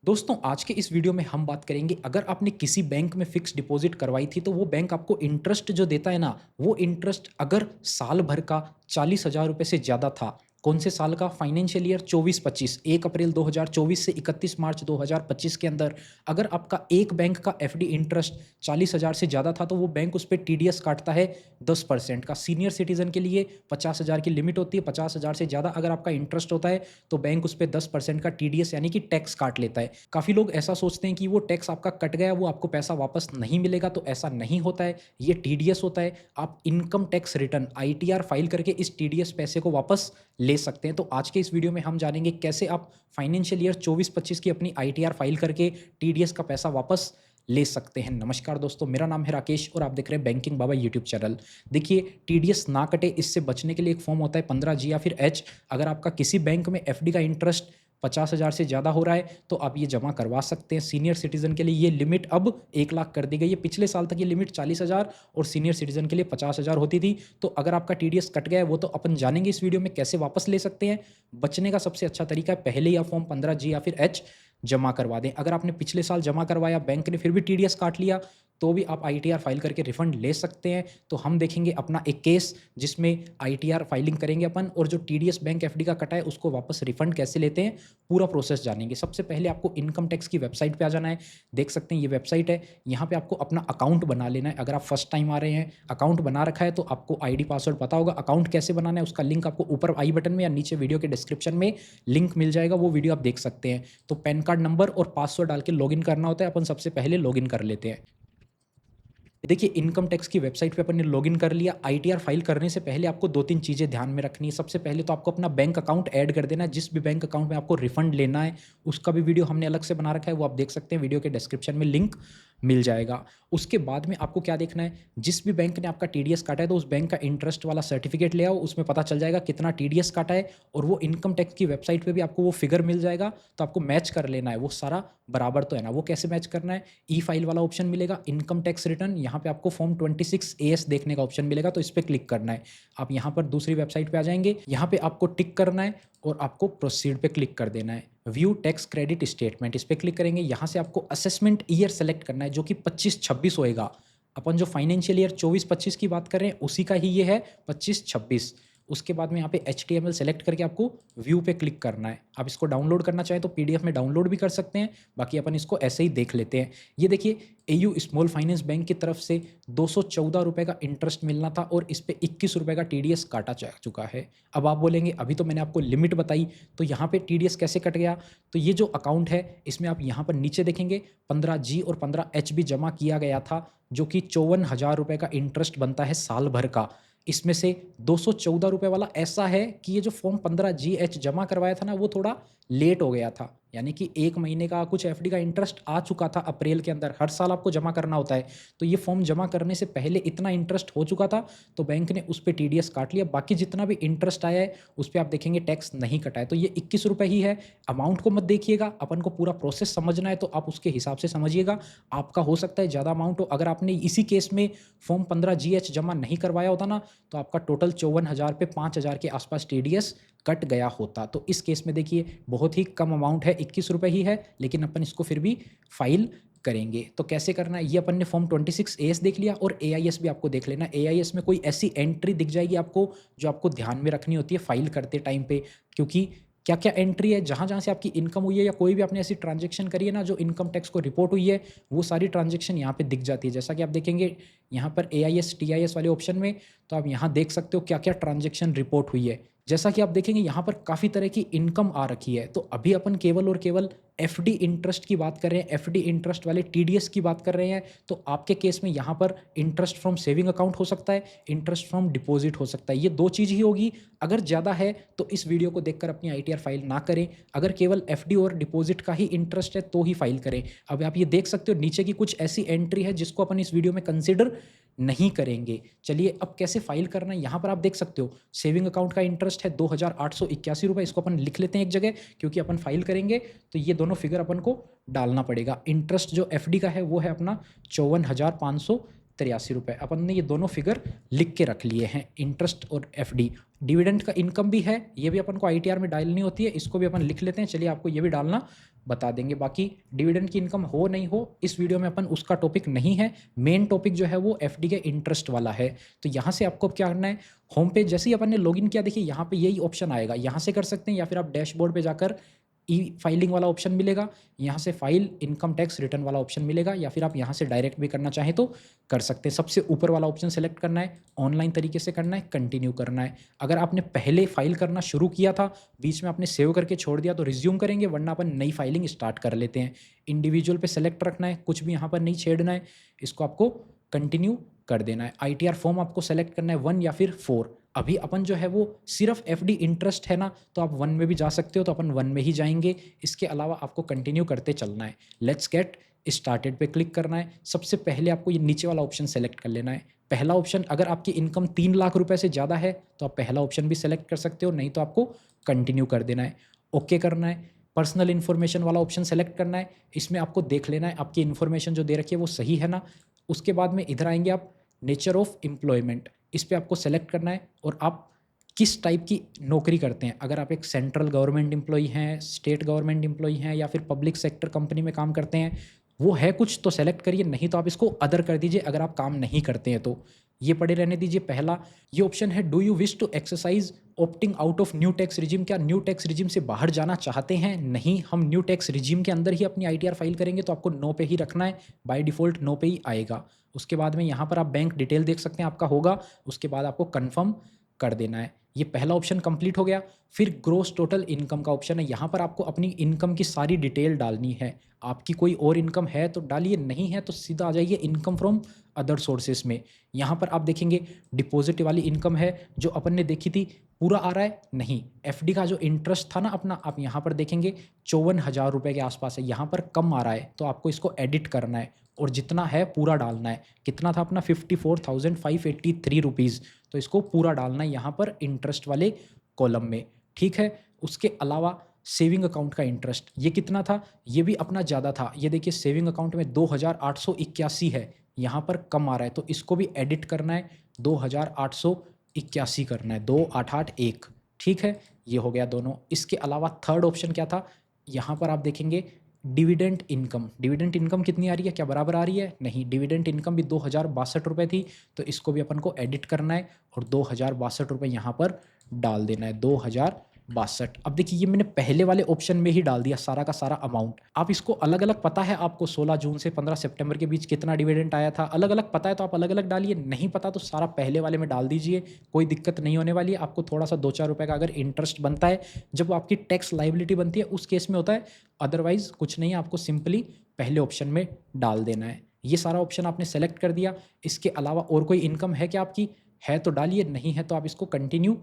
दोस्तों आज के इस वीडियो में हम बात करेंगे अगर आपने किसी बैंक में फिक्स डिपॉजिट करवाई थी तो वो बैंक आपको इंटरेस्ट जो देता है ना वो इंटरेस्ट अगर साल भर का 40,000 रुपये से ज़्यादा था। कौन से साल का? फाइनेंशियल ईयर 24-25, 1 अप्रैल 2024 से 31 मार्च 2025 के अंदर अगर आपका एक बैंक का एफडी इंटरेस्ट 40,000 से ज़्यादा था तो वो बैंक उस पर टीडीएस काटता है 10% का। सीनियर सिटीजन के लिए 50,000 की लिमिट होती है। 50,000 से ज़्यादा अगर आपका इंटरेस्ट होता है तो बैंक उस पर 10% का टीडीएस यानी कि टैक्स काट लेता है। काफ़ी लोग ऐसा सोचते हैं कि वो टैक्स आपका कट गया, वो आपको पैसा वापस नहीं मिलेगा, तो ऐसा नहीं होता है। ये टीडीएस होता है। आप income tax return ITR file करके इस टीडीएस पैसे को वापस ले सकते हैं। तो आज के इस वीडियो में हम जानेंगे कैसे आप फाइनेंशियल ईयर 24-25 की अपनी आईटीआर फाइल करके टीडीएस का पैसा वापस ले सकते हैं। नमस्कार दोस्तों, मेरा नाम है राकेश और आप देख रहे हैं बैंकिंग बाबा यूट्यूब चैनल। देखिए, टीडीएस ना कटे इससे बचने के लिए एक फॉर्म होता है 15G या फिर एच। अगर आपका किसी बैंक में एफडी का इंटरेस्ट 50,000 से ज़्यादा हो रहा है तो आप ये जमा करवा सकते हैं। सीनियर सिटीजन के लिए ये लिमिट अब 1 लाख कर दी गई है। पिछले साल तक ये लिमिट 40,000 और सीनियर सिटीजन के लिए 50,000 होती थी। तो अगर आपका टीडीएस कट गया है वो तो अपन जानेंगे इस वीडियो में कैसे वापस ले सकते हैं। बचने का सबसे अच्छा तरीका है पहले ही आप फॉर्म 15G या फिर एच जमा करवा दें। अगर आपने पिछले साल जमा करवाया, बैंक ने फिर भी टीडीएस काट लिया, तो भी आप आईटीआर फाइल करके रिफंड ले सकते हैं। तो हम देखेंगे अपना एक केस जिसमें आईटीआर फाइलिंग करेंगे अपन और जो टीडीएस बैंक एफडी का कटा है उसको वापस रिफंड कैसे लेते हैं, पूरा प्रोसेस जानेंगे। सबसे पहले आपको इनकम टैक्स की वेबसाइट पे आ जाना है। देख सकते हैं ये वेबसाइट है। यहाँ पे आपको अपना अकाउंट बना लेना है। अगर आप फर्स्ट टाइम आ रहे हैं, अकाउंट बना रखा है तो आपको आईडी पासवर्ड पता होगा। अकाउंट कैसे बनाना है उसका लिंक आपको ऊपर आई बटन में या नीचे वीडियो के डिस्क्रिप्शन में लिंक मिल जाएगा, वो वीडियो आप देख सकते हैं। तो पैन कार्ड नंबर और पासवर्ड डाल के लॉगिन करना होता है। अपन सबसे पहले लॉगिन कर लेते हैं। देखिए, इनकम टैक्स की वेबसाइट पे अपन ने लॉगिन कर लिया। आईटीआर फाइल करने से पहले आपको 2-3 चीज़ें ध्यान में रखनी है। सबसे पहले तो आपको अपना बैंक अकाउंट ऐड कर देना है। जिस भी बैंक अकाउंट में आपको रिफंड लेना है उसका भी वीडियो हमने अलग से बना रखा है, वो आप देख सकते हैं। वीडियो के डिस्क्रिप्शन में लिंक मिल जाएगा। उसके बाद में आपको क्या देखना है, जिस भी बैंक ने आपका टीडीएस काटा है तो उस बैंक का इंटरेस्ट वाला सर्टिफिकेट ले आओ। उसमें पता चल जाएगा कितना टीडीएस काटा है और वो इनकम टैक्स की वेबसाइट पे भी आपको वो फिगर मिल जाएगा। तो आपको मैच कर लेना है वो सारा बराबर तो है ना। वो कैसे मैच करना है, ई फाइल वाला ऑप्शन मिलेगा, इनकम टैक्स रिटर्न, यहाँ पे आपको फॉर्म 26AS देखने का ऑप्शन मिलेगा, तो इस पर क्लिक करना है। आप यहाँ पर दूसरी वेबसाइट पे आ जाएंगे। यहाँ पे आपको टिक करना है और आपको प्रोसीड पे क्लिक कर देना है। व्यू टैक्स क्रेडिट स्टेटमेंट, इस पर क्लिक करेंगे। यहाँ से आपको असेसमेंट ईयर सेलेक्ट करना है जो कि 25-26 होएगा। अपन जो फाइनेंशियल ईयर 24-25 की बात कर रहे हैं उसी का ही ये है 25-26। उसके बाद में यहाँ पे HTML सेलेक्ट करके आपको व्यू पे क्लिक करना है। आप इसको डाउनलोड करना चाहें तो PDF में डाउनलोड भी कर सकते हैं, बाकी अपन इसको ऐसे ही देख लेते हैं। ये देखिए, AU स्मॉल फाइनेंस बैंक की तरफ से 214 रुपये का इंटरेस्ट मिलना था और इस पे 21 रुपये का TDS काटा जा चुका है। अब आप बोलेंगे अभी तो मैंने आपको लिमिट बताई, तो यहाँ पे TDS कैसे कट गया? तो ये जो अकाउंट है इसमें आप यहाँ पर नीचे देखेंगे 15G और 15H भी जमा किया गया था, जो कि 54,000 रुपये का इंटरेस्ट बनता है साल भर का। इसमें से 214 रुपये वाला ऐसा है कि ये जो फॉर्म 15GH जमा करवाया था ना वो थोड़ा लेट हो गया था, यानी कि 1 महीने का कुछ एफडी का इंटरेस्ट आ चुका था अप्रैल के अंदर। हर साल आपको जमा करना होता है, तो ये फॉर्म जमा करने से पहले इतना इंटरेस्ट हो चुका था तो बैंक ने उस पर टीडीएस काट लिया। बाकी जितना भी इंटरेस्ट आया है उस पर आप देखेंगे टैक्स नहीं कटा है। तो ये 21 रुपये ही है। अमाउंट को मत देखिएगा, अपन को पूरा प्रोसेस समझना है तो आप उसके हिसाब से समझिएगा। आपका हो सकता है ज़्यादा अमाउंट हो। अगर आपने इसी केस में फॉर्म 15GH जमा नहीं करवाया होता ना तो आपका टोटल 54,000 पे 5,000 के आसपास टीडीएस कट गया होता। तो इस केस में देखिए बहुत ही कम अमाउंट है, 21 रुपये ही है, लेकिन अपन इसको फिर भी फाइल करेंगे। तो कैसे करना है, ये अपन ने फॉर्म 26AS देख लिया और AIS भी आपको देख लेना। AIS में कोई ऐसी एंट्री दिख जाएगी आपको जो आपको ध्यान में रखनी होती है फाइल करते टाइम पे, क्योंकि क्या क्या एंट्री है, जहाँ जहाँ से आपकी इनकम हुई है या कोई भी आपने ऐसी ट्रांजेक्शन करी है ना जो इनकम टैक्स को रिपोर्ट हुई है, वो सारी ट्रांजेक्शन यहाँ पे दिख जाती है। जैसा कि आप देखेंगे यहाँ पर AIS TIS वाले ऑप्शन में, तो आप यहाँ देख सकते हो क्या क्या ट्रांजेक्शन रिपोर्ट हुई है। जैसा कि आप देखेंगे यहाँ पर काफ़ी तरह की इनकम आ रखी है। तो अभी अपन केवल और केवल एफडी इंटरेस्ट की बात कर रहे हैं, एफडी इंटरेस्ट वाले टीडीएस की बात कर रहे हैं। तो आपके केस में यहाँ पर इंटरेस्ट फ्रॉम सेविंग अकाउंट हो सकता है, इंटरेस्ट फ्रॉम डिपॉजिट हो सकता है। ये दो चीज़ ही होगी। अगर ज़्यादा है तो इस वीडियो को देखकर अपनी आईटीआर फाइल ना करें। अगर केवल एफडी और डिपॉजिट का ही इंटरेस्ट है तो ही फाइल करें। अब आप ये देख सकते हो नीचे की कुछ ऐसी एंट्री है जिसको अपन इस वीडियो में कंसिडर नहीं करेंगे। चलिए अब कैसे फाइल करना है, यहाँ पर आप देख सकते हो सेविंग अकाउंट का इंटरेस्ट है 2,881 रुपये। इसको अपन लिख लेते हैं एक जगह, क्योंकि अपन फाइल करेंगे तो ये दोनों फिगर अपन को डालना पड़ेगा। इंटरेस्ट जो एफडी का है वो है अपना 54,583 रुपये। अपन ने ये दोनों फिगर लिख के रख लिए हैं, इंटरेस्ट और एफडी। डिविडेंड का इनकम भी है, ये भी अपन को आईटीआर में डालनी होती है, इसको भी अपन लिख लेते हैं। चलिए आपको ये भी डालना बता देंगे। बाकी डिविडेंड की इनकम हो नहीं हो इस वीडियो में अपन उसका टॉपिक नहीं है, मेन टॉपिक जो है वो एफडी के इंटरेस्ट वाला है। तो यहाँ से आपको क्या करना है, होम पेज जैसे ही अपन ने लॉगिन किया देखिए यहाँ पे यही ऑप्शन आएगा, यहाँ से कर सकते हैं या फिर आप डैशबोर्ड पे जाकर ई फाइलिंग वाला ऑप्शन मिलेगा, यहाँ से फाइल इनकम टैक्स रिटर्न वाला ऑप्शन मिलेगा, या फिर आप यहाँ से डायरेक्ट भी करना चाहें तो कर सकते हैं। सबसे ऊपर वाला ऑप्शन सेलेक्ट करना है, ऑनलाइन तरीके से करना है, कंटिन्यू करना है। अगर आपने पहले फाइल करना शुरू किया था, बीच में आपने सेव करके छोड़ दिया तो रिज्यूम करेंगे, वरना अपन नई फाइलिंग स्टार्ट कर लेते हैं। इंडिविजुअल पे सेलेक्ट रखना है, कुछ भी यहाँ पर नहीं छेड़ना है, इसको आपको कंटिन्यू कर देना है। आईटीआर फॉर्म आपको सेलेक्ट करना है 1 या फिर 4। अभी अपन जो है वो सिर्फ एफडी इंटरेस्ट है ना, तो आप 1 में भी जा सकते हो, तो अपन 1 में ही जाएंगे। इसके अलावा आपको कंटिन्यू करते चलना है। लेट्स गेट स्टार्टेड पे क्लिक करना है। सबसे पहले आपको ये नीचे वाला ऑप्शन सेलेक्ट कर लेना है। पहला ऑप्शन, अगर आपकी इनकम 3 लाख रुपए से ज़्यादा है तो आप पहला ऑप्शन भी सेलेक्ट कर सकते हो, नहीं तो आपको कंटिन्यू कर देना है। ओके करना है। पर्सनल इन्फॉर्मेशन वाला ऑप्शन सेलेक्ट करना है। इसमें आपको देख लेना है आपकी इन्फॉर्मेशन जो दे रखी है वो सही है ना। उसके बाद में इधर आएंगे आप, नेचर ऑफ एम्प्लॉयमेंट, इस पर आपको सेलेक्ट करना है और आप किस टाइप की नौकरी करते हैं। अगर आप एक सेंट्रल गवर्नमेंट एम्प्लॉई हैं, स्टेट गवर्नमेंट एम्प्लॉई हैं, या फिर पब्लिक सेक्टर कंपनी में काम करते हैं, वो है कुछ तो सेलेक्ट करिए, नहीं तो आप इसको अदर कर दीजिए। अगर आप काम नहीं करते हैं तो ये पड़े रहने दीजिए। पहला ये ऑप्शन है, do you wish to exercise opting out of new tax regime, क्या न्यू टैक्स रिजिम से बाहर जाना चाहते हैं? नहीं, हम न्यू टैक्स रिजिम के अंदर ही अपनी आईटीआर फाइल करेंगे, तो आपको नो पे ही रखना है। बाय डिफ़ॉल्ट नो पे ही आएगा। उसके बाद में यहाँ पर आप बैंक डिटेल देख सकते हैं आपका होगा, उसके बाद आपको कन्फर्म कर देना है। ये पहला ऑप्शन कंप्लीट हो गया। फिर ग्रोस टोटल इनकम का ऑप्शन है, यहाँ पर आपको अपनी इनकम की सारी डिटेल डालनी है। आपकी कोई और इनकम है तो डालिए, नहीं है तो सीधा आ जाइए इनकम फ्रॉम अदर सोर्सेस में। यहाँ पर आप देखेंगे डिपॉजिट वाली इनकम है जो अपन ने देखी थी, पूरा आ रहा है नहीं। एफडी का जो इंटरेस्ट था ना अपना, आप यहाँ पर देखेंगे 54,000 रुपये के आसपास है, यहाँ पर कम आ रहा है, तो आपको इसको एडिट करना है और जितना है पूरा डालना है। कितना था अपना 54,583 रुपीज़, तो इसको पूरा डालना है यहाँ पर इंटरेस्ट वाले कॉलम में। ठीक है। उसके अलावा सेविंग अकाउंट का इंटरेस्ट ये कितना था, ये भी अपना ज़्यादा था। ये देखिए सेविंग अकाउंट में 2,881 है, यहाँ पर कम आ रहा है, तो इसको भी एडिट करना है, 2,881 करना है, 2,881। ठीक है, ये हो गया दोनों। इसके अलावा थर्ड ऑप्शन क्या था, यहाँ पर आप देखेंगे डिविडेंड इनकम। डिविडेंड इनकम कितनी आ रही है, क्या बराबर आ रही है? नहीं, डिविडेंड इनकम भी 2,062 रुपये थी, तो इसको भी अपन को एडिट करना है और 2,062 रुपये यहाँ पर डाल देना है, 2,062। अब देखिए ये मैंने पहले वाले ऑप्शन में ही डाल दिया सारा का सारा अमाउंट। आप इसको अलग अलग, पता है आपको 16 जून से 15 सितंबर के बीच कितना डिविडेंड आया था, अलग अलग पता है तो आप अलग अलग डालिए, नहीं पता तो सारा पहले वाले में डाल दीजिए, कोई दिक्कत नहीं होने वाली है। आपको थोड़ा सा 2-4 रुपये का अगर इंटरेस्ट बनता है जब आपकी टैक्स लाइबिलिटी बनती है उस केस में होता है, अदरवाइज कुछ नहीं है, आपको सिंपली पहले ऑप्शन में डाल देना है। ये सारा ऑप्शन आपने सेलेक्ट कर दिया। इसके अलावा और कोई इनकम है क्या आपकी, है तो डालिए, नहीं है तो आप इसको कंटिन्यू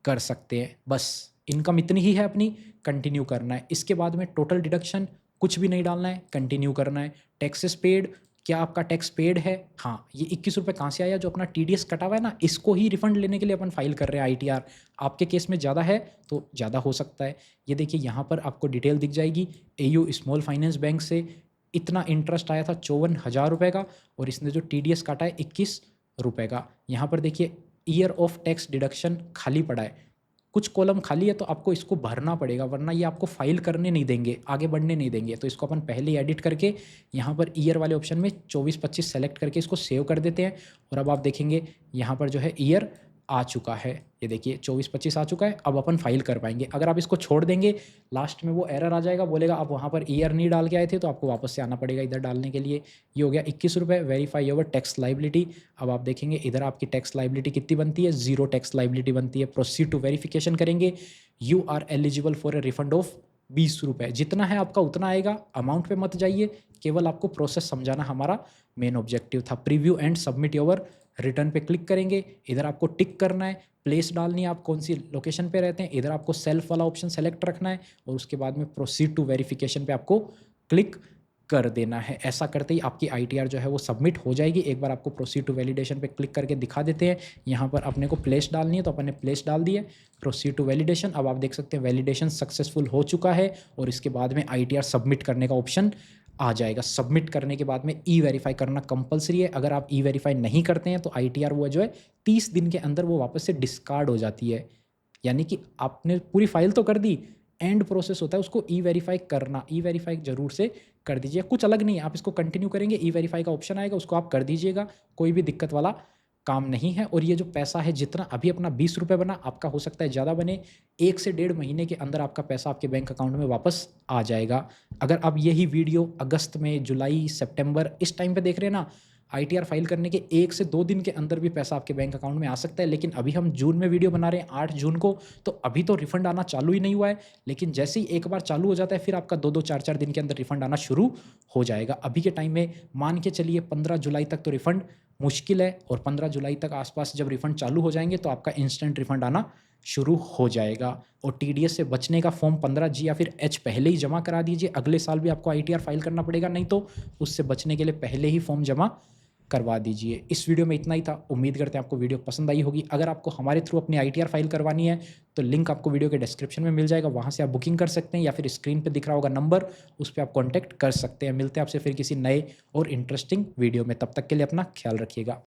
कर सकते हैं। बस इनकम इतनी ही है अपनी, कंटिन्यू करना है। इसके बाद में टोटल डिडक्शन कुछ भी नहीं डालना है, कंटिन्यू करना है। टैक्सेस पेड, क्या आपका टैक्स पेड है? हाँ, ये 21 रुपये कहाँ से आया, जो अपना टीडीएस कटा हुआ है ना, इसको ही रिफंड लेने के लिए अपन फाइल कर रहे हैं आईटीआर। आपके केस में ज़्यादा है तो ज़्यादा हो सकता है। ये देखिए यहाँ पर आपको डिटेल दिख जाएगी, एयू स्मॉल फाइनेंस बैंक से इतना इंटरेस्ट आया था 54,000 रुपये का, और इसने जो टीडीएस काटा है 21 रुपये का। यहाँ पर देखिए ईयर ऑफ टैक्स डिडक्शन खाली पड़ा है, कुछ कॉलम खाली है तो आपको इसको भरना पड़ेगा, वरना ये आपको फाइल करने नहीं देंगे, आगे बढ़ने नहीं देंगे। तो इसको अपन पहले ही एडिट करके यहाँ पर ईयर वाले ऑप्शन में 24-25 सेलेक्ट करके इसको सेव कर देते हैं। और अब आप देखेंगे यहाँ पर जो है ईयर आ चुका है, ये देखिए 24-25 आ चुका है। अब अपन फाइल कर पाएंगे। अगर आप इसको छोड़ देंगे लास्ट में वो एरर आ जाएगा, बोलेगा आप वहाँ पर ईयर नहीं डाल के आए थे, तो आपको वापस से आना पड़ेगा इधर डालने के लिए। ये हो गया 21 रुपये, वेरीफाई योर टैक्स लाइबिलिटी। अब आप देखेंगे इधर आपकी टैक्स लाइबिलिटी कितनी बनती है, 0 टैक्स लाइबिलिटी बनती है। प्रोसीड टू वेरिफिकेशन करेंगे, you are eligible for a refund of 20 रुपये। जितना है आपका उतना आएगा, अमाउंट पे मत जाइए, केवल आपको प्रोसेस समझाना हमारा मेन ऑब्जेक्टिव था। Preview and submit your return पे क्लिक करेंगे, इधर आपको टिक करना है, प्लेस डालनी है, आप कौन सी लोकेशन पे रहते हैं, इधर आपको सेल्फ वाला ऑप्शन सेलेक्ट रखना है, और उसके बाद में प्रोसीड टू वेरिफिकेशन पे आपको क्लिक कर देना है। ऐसा करते ही आपकी आईटीआर जो है वो सबमिट हो जाएगी। एक बार आपको प्रोसीड टू वैलिडेशन पे क्लिक करके दिखा देते हैं। यहाँ पर अपने को प्लेस डालनी है तो अपन ने प्लेस डाल दी है। प्रोसीड टू वैलिडेशन, अब आप देख सकते हैं वैलिडेशन सक्सेसफुल हो चुका है, और इसके बाद में आईटीआर सबमिट करने का ऑप्शन आ जाएगा। सबमिट करने के बाद में ई वेरीफाई करना कंपलसरी है। अगर आप ई वेरीफाई नहीं करते हैं तो आईटीआर वो जो है 30 दिन के अंदर वो वापस से डिस्कार्ड हो जाती है। यानी कि आपने पूरी फाइल तो कर दी, एंड प्रोसेस होता है उसको ई-वेरीफ़ाई करना, ई-वेरीफ़ाई ज़रूर से कर दीजिए। कुछ अलग नहीं है, आप इसको कंटिन्यू करेंगे, ई-वेरीफ़ाई का ऑप्शन आएगा, उसको आप कर दीजिएगा, कोई भी दिक्कत वाला काम नहीं है। और ये जो पैसा है जितना अभी अपना ₹20 बना, आपका हो सकता है ज़्यादा बने, 1 से डेढ़ महीने के अंदर आपका पैसा आपके बैंक अकाउंट में वापस आ जाएगा। अगर आप यही वीडियो अगस्त में, जुलाई, सितंबर इस टाइम पे देख रहे हैं ना, आईटीआर फाइल करने के 1 से 2 दिन के अंदर भी पैसा आपके बैंक अकाउंट में आ सकता है। लेकिन अभी हम जून में वीडियो बना रहे हैं, 8 जून को, तो अभी तो रिफंड आना चालू ही नहीं हुआ है। लेकिन जैसे ही एक बार चालू हो जाता है, फिर आपका 2-2, 4-4 दिन के अंदर रिफंड आना शुरू हो जाएगा। अभी के टाइम में मान के चलिए 15 जुलाई तक तो रिफंड मुश्किल है, और 15 जुलाई तक आस-पास जब रिफंड चालू हो जाएँगे, तो आपका इंस्टेंट रिफंड आना शुरू हो जाएगा। और टीडीएस से बचने का फॉर्म 15 जी या फिर एच पहले ही जमा करा दीजिए। अगले साल भी आपको आईटीआर फाइल करना पड़ेगा, नहीं तो उससे बचने के लिए पहले ही फॉर्म जमा करवा दीजिए। इस वीडियो में इतना ही था। उम्मीद करते हैं आपको वीडियो पसंद आई होगी। अगर आपको हमारे थ्रू अपनी आईटीआर फाइल करवानी है, तो लिंक आपको वीडियो के डिस्क्रिप्शन में मिल जाएगा, वहाँ से आप बुकिंग कर सकते हैं, या फिर स्क्रीन पे दिख रहा होगा नंबर, उस पे आप कॉन्टैक्ट कर सकते हैं। मिलते हैं आपसे फिर किसी नए और इंटरेस्टिंग वीडियो में। तब तक के लिए अपना ख्याल रखिएगा।